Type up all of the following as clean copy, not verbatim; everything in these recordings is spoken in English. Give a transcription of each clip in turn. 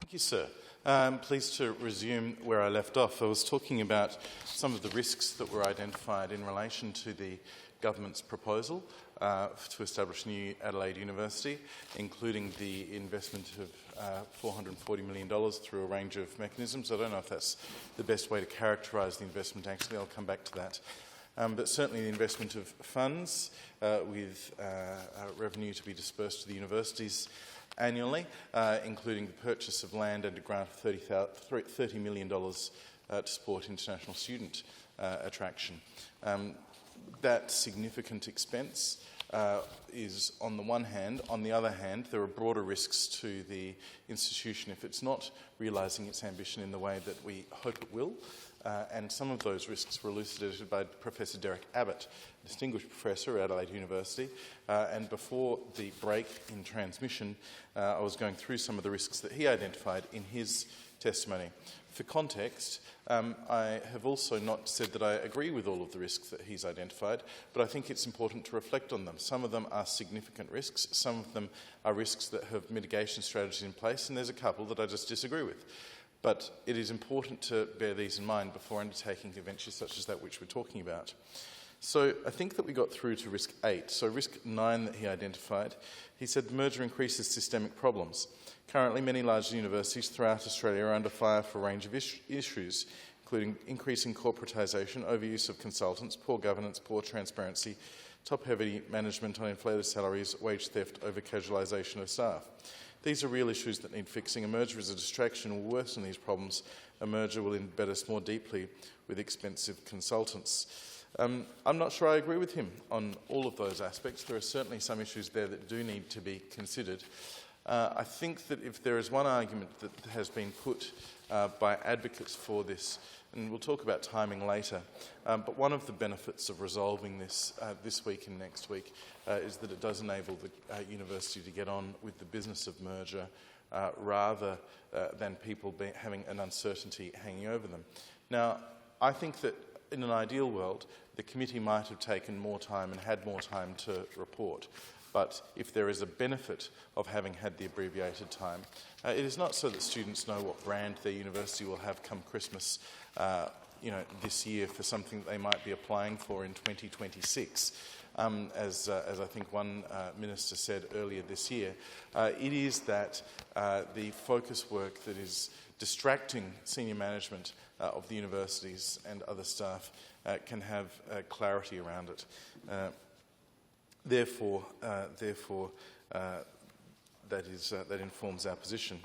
Thank you, sir. I'm pleased to resume where I left off. I was talking about some of the risks that were identified in relation to the government's proposal to establish new Adelaide University, including the investment of $440 million through a range of mechanisms. I don't know if that's the best way to characterise the investment, actually. I'll come back to that. But certainly the investment of funds with revenue to be dispersed to the universities annually, including the purchase of land and a grant of $30 million to support international student attraction. That significant expense is on the one hand. On the other hand, there are broader risks to the institution if it's not realising its ambition in the way that we hope it will. And some of those risks were elucidated by Professor Derek Abbott, a distinguished professor at Adelaide University. And before the break in transmission, I was going through some of the risks that he identified in his testimony. For context, I have also not said that I agree with all of the risks that he's identified, but I think it's important to reflect on them. Some of them are significant risks, some of them are risks that have mitigation strategies in place, and there's a couple that I just disagree with. But it is important to bear these in mind before undertaking ventures such as that which we're talking about. So I think that we got through to risk 8. So risk 9 that he identified, he said the merger increases systemic problems. Currently, many large universities throughout Australia are under fire for a range of issues, including increasing corporatisation, overuse of consultants, poor governance, poor transparency, top-heavy management on inflated salaries, wage theft, over-casualisation of staff. These are real issues that need fixing. A merger is a distraction and will worsen these problems. A merger will embed us more deeply with expensive consultants. I'm not sure I agree with him on all of those aspects. There are certainly some issues there that do need to be considered. I think that if there is one argument that has been put by advocates for this, and we'll talk about timing later, but one of the benefits of resolving this this week and next week is that it does enable the university to get on with the business of merger rather than people having an uncertainty hanging over them. Now, I think that in an ideal world, the committee might have taken more time and had more time to report. But if there is a benefit of having had the abbreviated time, it is not so that students know what brand their university will have come Christmas this year for something that they might be applying for in 2026. As I think one minister said earlier this year, it is that the focus work that is distracting senior management of the universities and other staff can have clarity around it. Therefore, that informs our position.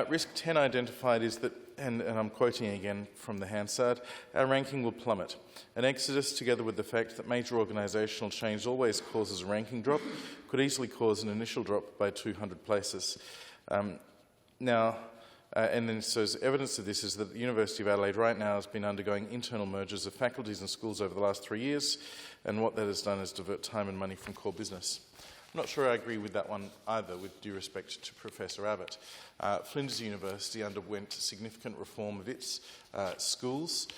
Risk 10 identified is that, and I'm quoting again from the Hansard, our ranking will plummet. An exodus, together with the fact that major organisational change always causes a ranking drop, could easily cause an initial drop by 200 places. And then so evidence of this is that the University of Adelaide right now has been undergoing internal mergers of faculties and schools over the last 3 years, and what that has done is divert time and money from core business. I'm not sure I agree with that one either, with due respect to Professor Abbott. Flinders University underwent significant reform of its schools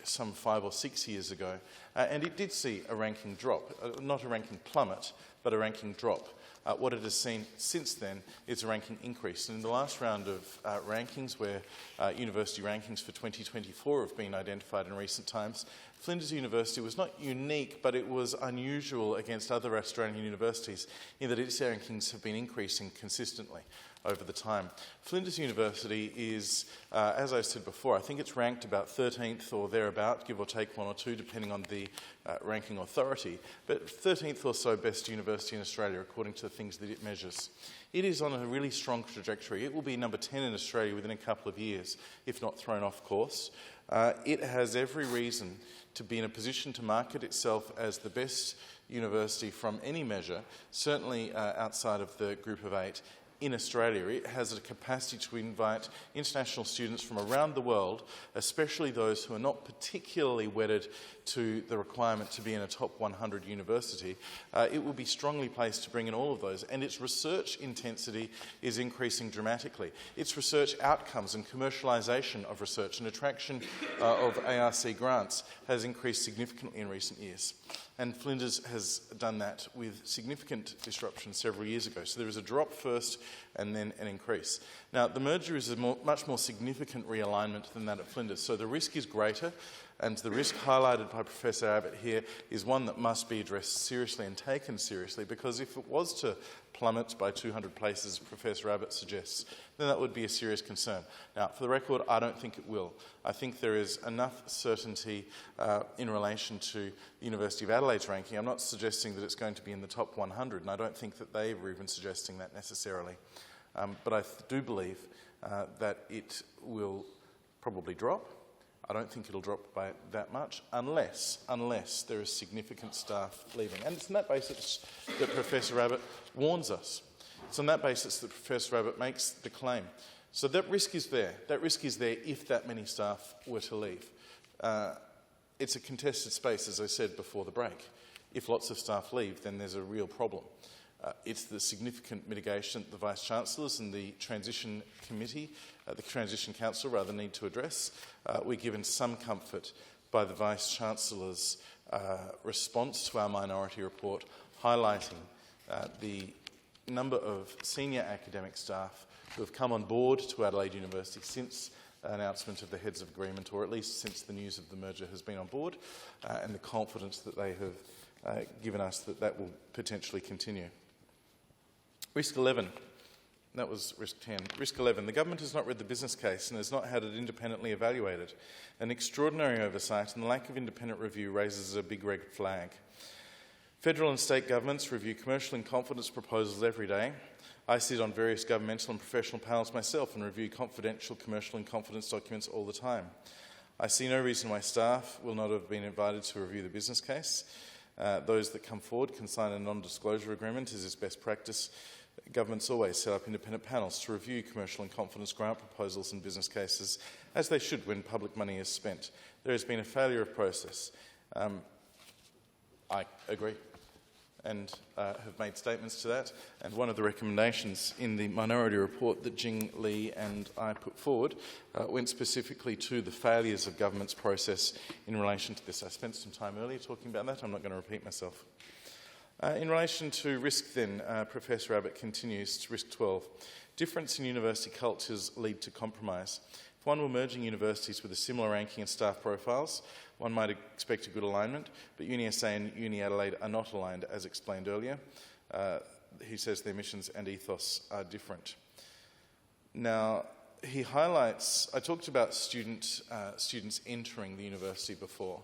some 5 or 6 years ago, and it did see a ranking drop, not a ranking plummet, but a ranking drop. What it has seen since then is a ranking increase. And in the last round of rankings, where university rankings for 2024 have been identified in recent times, Flinders University was not unique, but it was unusual against other Australian universities in that its rankings have been increasing consistently over the time. Flinders University is, as I said before, I think it's ranked about 13th or thereabout, give or take 1 or 2, depending on the ranking authority, but 13th or so best university in Australia according to the things that it measures. It is on a really strong trajectory. It will be number 10 in Australia within a couple of years, if not thrown off course. It has every reason to be in a position to market itself as the best university from any measure, certainly outside of the Group of 8, in Australia. It has a capacity to invite international students from around the world, especially those who are not particularly wedded to the requirement to be in a top 100 university. It will be strongly placed to bring in all of those, and its research intensity is increasing dramatically. Its research outcomes and commercialisation of research and attraction of ARC grants has increased significantly in recent years. And Flinders has done that with significant disruption several years ago. So there is a drop first and then an increase. Now, the merger is a much more significant realignment than that at Flinders, so the risk is greater, and the risk highlighted by Professor Abbott here is one that must be addressed seriously and taken seriously, because if it was to plummet by 200 places, Professor Abbott suggests, then that would be a serious concern. Now, for the record, I don't think it will. I think there is enough certainty in relation to the University of Adelaide's ranking. I'm not suggesting that it's going to be in the top 100, and I don't think that they were even suggesting that necessarily. But I do believe that it will probably drop. I don't think it'll drop by that much unless there is significant staff leaving. And it's on that basis that Professor Abbott warns us. It's on that basis that Professor Abbott makes the claim. So that risk is there. That risk is there if that many staff were to leave. It's a contested space, as I said before the break. If lots of staff leave, then there's a real problem. It's the significant mitigation that the Vice-Chancellors and the Transition Committee, the Transition Council rather, need to address. We're given some comfort by the Vice-Chancellor's response to our minority report, highlighting the number of senior academic staff who have come on board to Adelaide University since announcement of the Heads of Agreement, or at least since the news of the merger has been on board, and the confidence that they have given us that that will potentially continue. Risk 11. That was risk 10. Risk 11. The government has not read the business case and has not had it independently evaluated. An extraordinary oversight and the lack of independent review raises a big red flag. Federal and state governments review commercial in confidence proposals every day. I sit on various governmental and professional panels myself and review confidential commercial in confidence documents all the time. I see no reason why staff will not have been invited to review the business case. Those that come forward can sign a non-disclosure agreement, as is best practice. Governments always set up independent panels to review commercial and confidence grant proposals and business cases, as they should when public money is spent. There has been a failure of process. I agree and have made statements to that. And one of the recommendations in the minority report that Jing Li and I put forward went specifically to the failures of government's process in relation to this. I spent some time earlier talking about that. I'm not going to repeat myself. In relation to risk then, Professor Abbott continues to risk 12. Difference in university cultures lead to compromise. If one were merging universities with a similar ranking and staff profiles, one might expect a good alignment, but UniSA and Uni Adelaide are not aligned, as explained earlier. He says their missions and ethos are different. Now, he highlights, I talked about students entering the university before,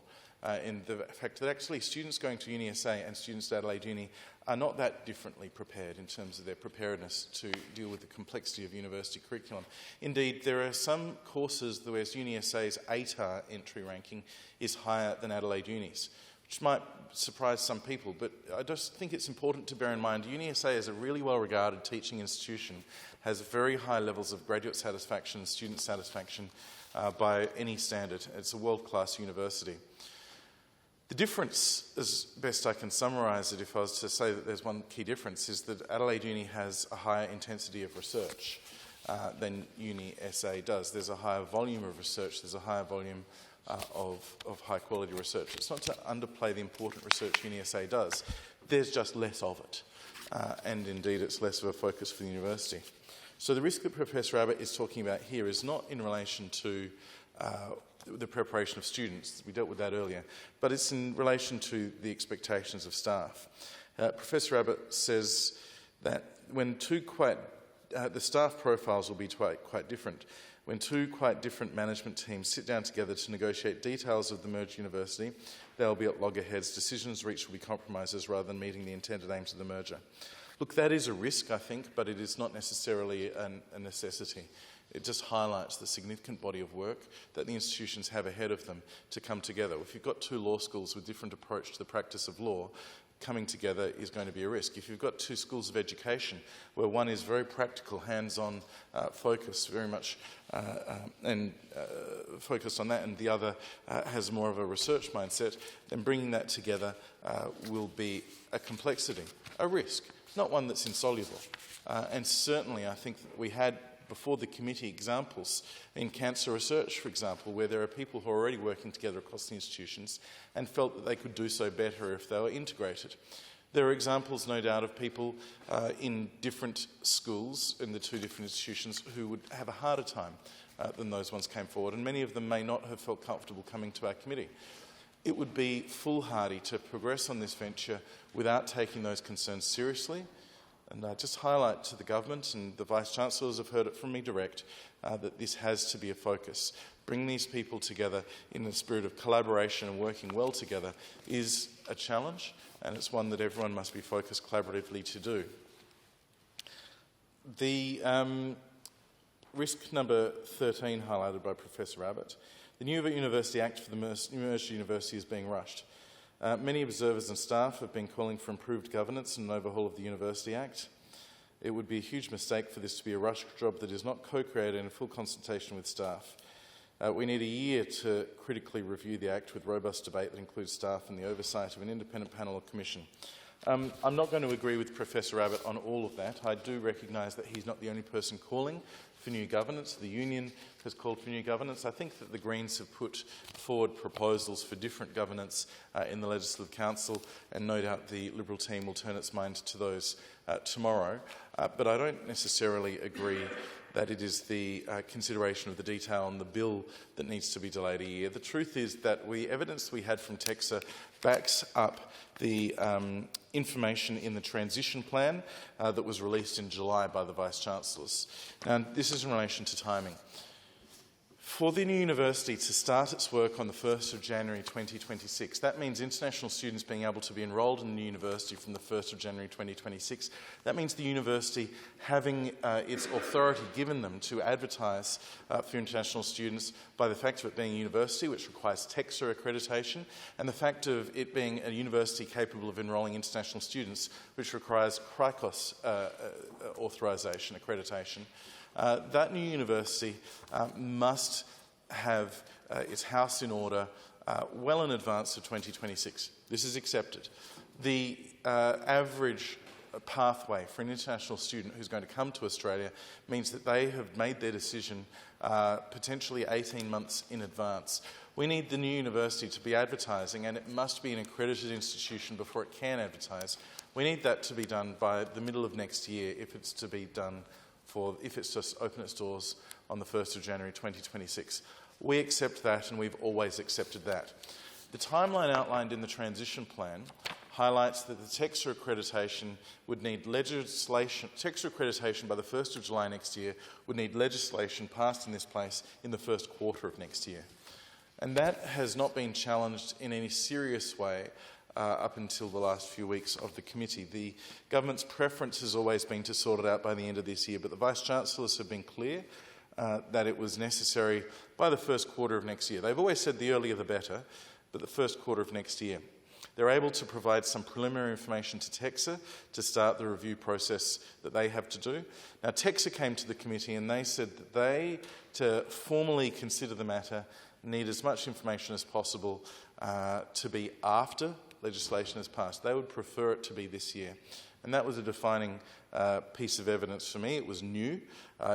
in the fact that actually students going to UniSA and students at Adelaide Uni are not that differently prepared in terms of their preparedness to deal with the complexity of university curriculum. Indeed, there are some courses where UniSA's ATAR entry ranking is higher than Adelaide Uni's, which might surprise some people, but I just think it's important to bear in mind UniSA is a really well-regarded teaching institution, has very high levels of graduate satisfaction and student satisfaction by any standard. It's a world-class university. The difference, as best I can summarise it, if I was to say that there's one key difference, is that Adelaide Uni has a higher intensity of research than UniSA does. There's a higher volume of research, there's a higher volume of high-quality research. It's not to underplay the important research UniSA does, there's just less of it, and indeed it's less of a focus for the university. So the risk that Professor Abbott is talking about here is not in relation to the preparation of students, we dealt with that earlier, but it's in relation to the expectations of staff. Professor Abbott says that when the staff profiles will be quite different. When two quite different management teams sit down together to negotiate details of the merged university, they'll be at loggerheads. Decisions reached will be compromises rather than meeting the intended aims of the merger. Look, that is a risk, I think, but it is not necessarily a necessity. It just highlights the significant body of work that the institutions have ahead of them to come together. If you've got two law schools with different approach to the practice of law, coming together is going to be a risk. If you've got two schools of education where one is very practical, hands-on focus, very much focused on that, and the other has more of a research mindset, then bringing that together will be a complexity, a risk, not one that's insoluble. And certainly I think that we had before the committee examples in cancer research, for example, where there are people who are already working together across the institutions and felt that they could do so better if they were integrated. There are examples, no doubt, of people in different schools, in the two different institutions, who would have a harder time than those ones came forward, and many of them may not have felt comfortable coming to our committee. It would be foolhardy to progress on this venture without taking those concerns seriously. And I just highlight to the government, and the Vice-Chancellors have heard it from me direct, that this has to be a focus. Bring these people together in the spirit of collaboration and working well together is a challenge, and it's one that everyone must be focused collaboratively to do. The risk number 13 highlighted by Professor Abbott. The new University Act for the merged university is being rushed. Many observers and staff have been calling for improved governance and an overhaul of the University Act. It would be a huge mistake for this to be a rush job that is not co-created in full consultation with staff. We need a year to critically review the Act with robust debate that includes staff and the oversight of an independent panel or commission. I'm not going to agree with Professor Abbott on all of that. I do recognise that he's not the only person calling for new governance. The union has called for new governance. I think that the Greens have put forward proposals for different governance in the Legislative Council, and no doubt the Liberal team will turn its mind to those tomorrow. But I don't necessarily agree that it is the consideration of the detail on the bill that needs to be delayed a year. The truth is that evidence we had from TEQSA backs up the information in the transition plan that was released in July by the Vice-Chancellors. Now, this is in relation to timing. For the new university to start its work on the 1st of January 2026, that means international students being able to be enrolled in the new university from the 1st of January 2026. That means the university having its authority given them to advertise for international students by the fact of it being a university, which requires TEQSA accreditation, and the fact of it being a university capable of enrolling international students, which requires CRICOS authorisation, accreditation. That new university must have its house in order well in advance of 2026. This is accepted. The average pathway for an international student who's going to come to Australia means that they have made their decision potentially 18 months in advance. We need the new university to be advertising, and it must be an accredited institution before it can advertise. We need that to be done by the middle of next year if it's to be done if it's just open its doors on the 1st of January 2026. We accept that, and we've always accepted that. The timeline outlined in the transition plan highlights that the TEQSA accreditation would need legislation. TEQSA accreditation by the 1st of July next year would need legislation passed in this place in the first quarter of next year. And that has not been challenged in any serious way up until the last few weeks of the committee. The government's preference has always been to sort it out by the end of this year, but the Vice-Chancellors have been clear that it was necessary by the first quarter of next year. They've always said the earlier the better, but the first quarter of next year. They're able to provide some preliminary information to TEQSA to start the review process that they have to do. Now, TEQSA came to the committee and they said that they, to formally consider the matter, need as much information as possible to be after legislation is passed. They would prefer it to be this year. And that was a defining piece of evidence for me. It was new,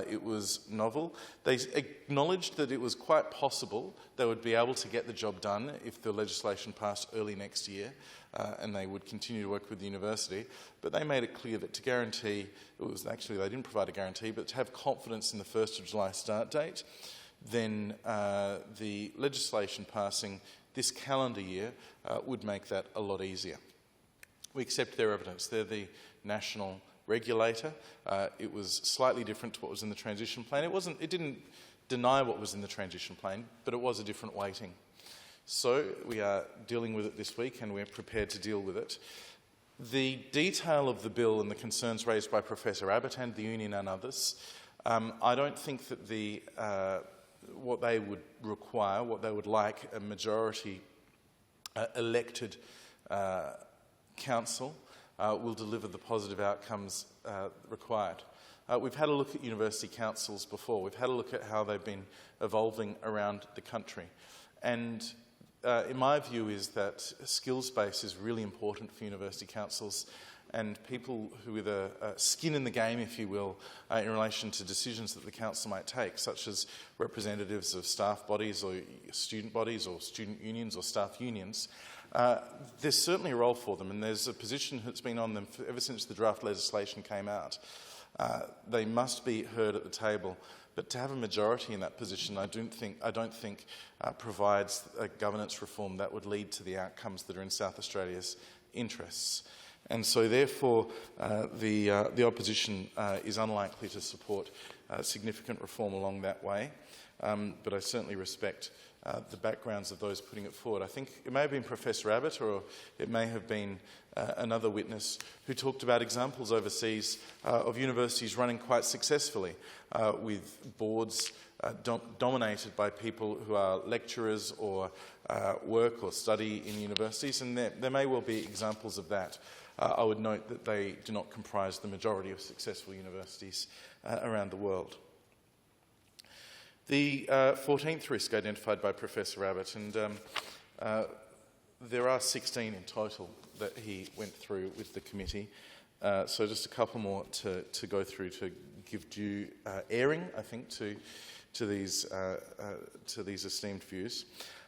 it was novel. They acknowledged that it was quite possible they would be able to get the job done if the legislation passed early next year, and they would continue to work with the university. But they made it clear that to guarantee, they didn't provide a guarantee, but to have confidence in the 1st of July start date, then the legislation passing this calendar year would make that a lot easier. We accept their evidence. They're the national regulator. It was slightly different to what was in the transition plan. It didn't deny what was in the transition plan, but it was a different weighting. So we are dealing with it this week, and we're prepared to deal with it. The detail of the bill and the concerns raised by Professor Abbott and the union and others, I don't think that what they would require, what they would like, a majority elected council will deliver the positive outcomes required. We've had a look at university councils before. We've had a look at how they've been evolving around the country. And in my view is that skills base is really important for university councils, and people who with a skin in the game, if you will, in relation to decisions that the council might take, such as representatives of staff bodies or student unions or staff unions, there's certainly a role for them, and there's a position that's been on them ever since the draft legislation came out. They must be heard at the table, but to have a majority in that position, I don't think provides a governance reform that would lead to the outcomes that are in South Australia's interests. And so, therefore, the opposition is unlikely to support significant reform along that way. But I certainly respect the backgrounds of those putting it forward. I think it may have been Professor Abbott, or it may have been another witness who talked about examples overseas of universities running quite successfully with boards dominated by people who are lecturers or work or study in universities, and there may well be examples of that. I would note that they do not comprise the majority of successful universities around the world. The 14th risk identified by Professor Abbott, and there are 16 in total that he went through with the committee, so just a couple more to go through to give due airing, I think, to these esteemed views.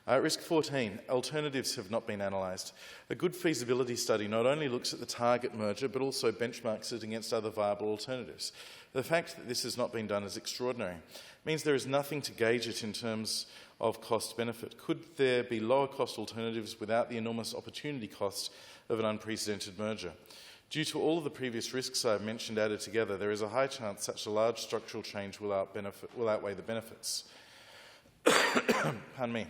Risk 14, alternatives have not been analysed. A good feasibility study not only looks at the target merger but also benchmarks it against other viable alternatives. The fact that this has not been done is extraordinary. It means there is nothing to gauge it in terms of cost-benefit. Could there be lower-cost alternatives without the enormous opportunity cost of an unprecedented merger? Due to all of the previous risks I have mentioned added together, there is a high chance such a large structural change will outweigh the benefits. Pardon me.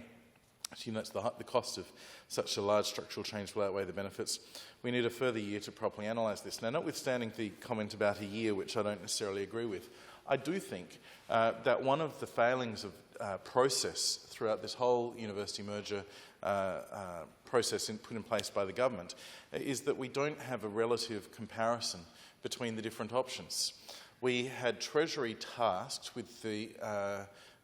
Assume that's the cost of such a large structural change will outweigh the benefits. We need a further year to properly analyse this. Now, notwithstanding the comment about a year, which I don't necessarily agree with, I do think that one of the failings of process throughout this whole university merger process put in place by the government is that we don't have a relative comparison between the different options. We had Treasury tasked with the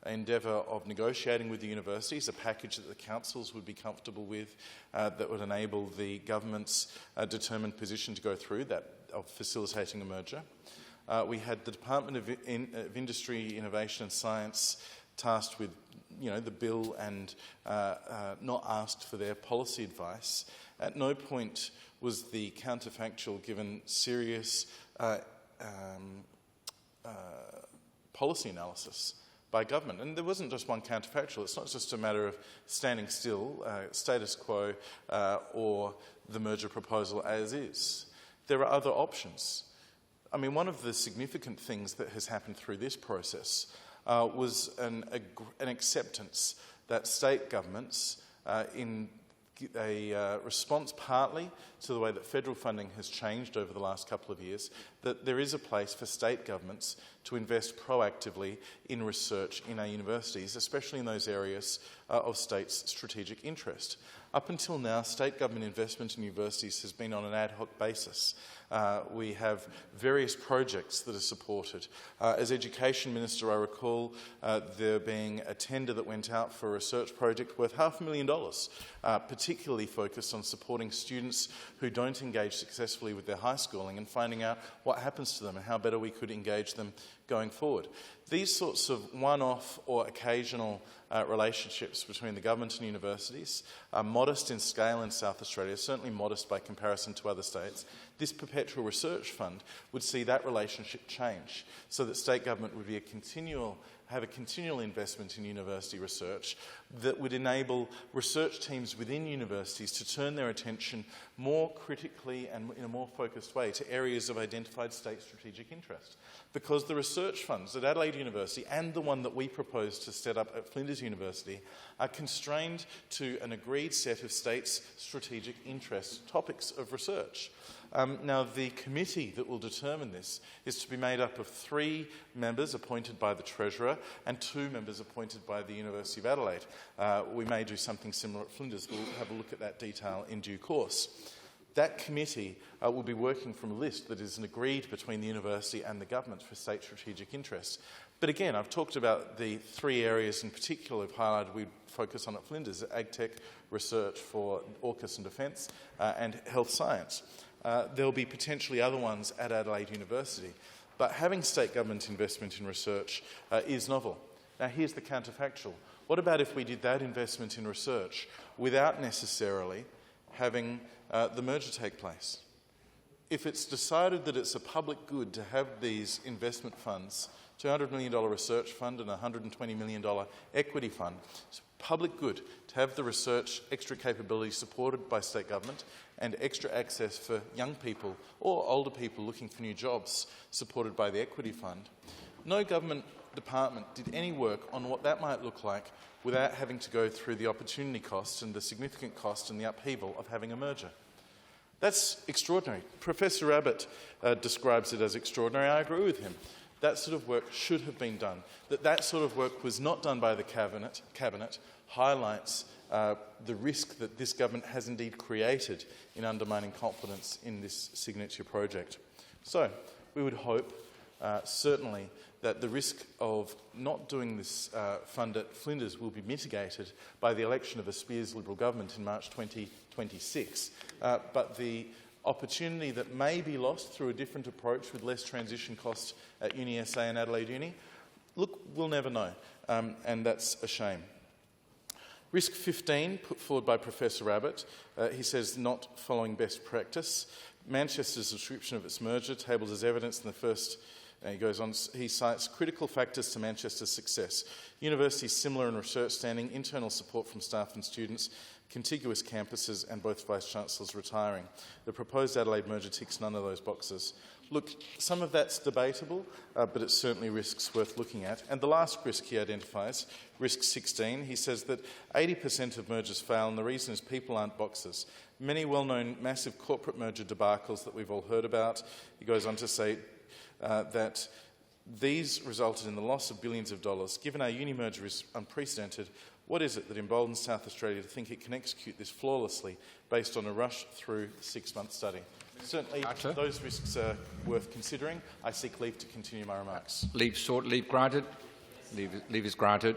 endeavour of negotiating with the universities a package that the councils would be comfortable with, that would enable the government's determined position to go through, that of facilitating a merger. We had the Department of Industry, Innovation and Science tasked with, the bill and not asked for their policy advice. At no point was the counterfactual given serious policy analysis by government. And there wasn't just one counterfactual. It's not just a matter of standing still, status quo, or the merger proposal as is. There are other options. I mean, one of the significant things that has happened through this process was an acceptance that state governments, in a response partly to the way that federal funding has changed over the last couple of years, that there is a place for state governments to invest proactively in research in our universities, especially in those areas of state's strategic interest. Up until now, state government investment in universities has been on an ad hoc basis. We have various projects that are supported. As Education Minister, I recall there being a tender that went out for a research project worth $500,000, particularly focused on supporting students who don't engage successfully with their high schooling and finding out what happens to them and how better we could engage them going forward. These sorts of one-off or occasional relationships between the government and universities are modest in scale in South Australia, certainly modest by comparison to other states. This perpetual research fund would see that relationship change so that state government would be have a continual investment in university research that would enable research teams within universities to turn their attention more critically and in a more focused way to areas of identified state strategic interest. Because the research funds at Adelaide University and the one that we propose to set up at Flinders University are constrained to an agreed set of states' strategic interest topics of research. Now, the committee that will determine this is to be made up of 3 members appointed by the Treasurer and 2 members appointed by the University of Adelaide. We may do something similar at Flinders. We'll have a look at that detail in due course. That committee will be working from a list that is agreed between the university and the government for state strategic interests. But again, I've talked about the 3 areas in particular I've highlighted we'd focus on at Flinders: AgTech, research for AUKUS and defence, and health science. There'll be potentially other ones at Adelaide University. But having state government investment in research is novel. Now, here's the counterfactual. What about if we did that investment in research without necessarily having the merger take place. If it's decided that it's a public good to have these investment funds, $200 million research fund and a $120 million equity fund, it's a public good to have the research extra capability supported by state government and extra access for young people or older people looking for new jobs supported by the equity fund. No government department did any work on what that might look like without having to go through the opportunity cost and the significant cost and the upheaval of having a merger. That's extraordinary. Professor Abbott describes it as extraordinary. I agree with him. That sort of work should have been done. That sort of work was not done by the Cabinet highlights the risk that this government has indeed created in undermining confidence in this signature project. So we would hope, certainly, that the risk of not doing this fund at Flinders will be mitigated by the election of a Spears Liberal government in March 2026. But the opportunity that may be lost through a different approach with less transition costs at UniSA and Adelaide Uni, look, we'll never know, and that's a shame. Risk 15, put forward by Professor Abbott, he says not following best practice. Manchester's description of its merger, tabled as evidence in the first. He goes on, he cites critical factors to Manchester's success: universities similar in research standing, internal support from staff and students, contiguous campuses, and both vice-chancellors retiring. The proposed Adelaide merger ticks none of those boxes. Look, some of that's debatable, but it's certainly risks worth looking at. And the last risk he identifies, risk 16, he says that 80% of mergers fail, and the reason is people aren't boxes. Many well-known massive corporate merger debacles that we've all heard about. He goes on to say that these resulted in the loss of billions of dollars. Given our uni merger is unprecedented, what is it that emboldens South Australia to think it can execute this flawlessly based on a rush-through 6-month study? Certainly, those risks are worth considering. I seek leave to continue my remarks. Leave sought. Leave granted. Leave is granted.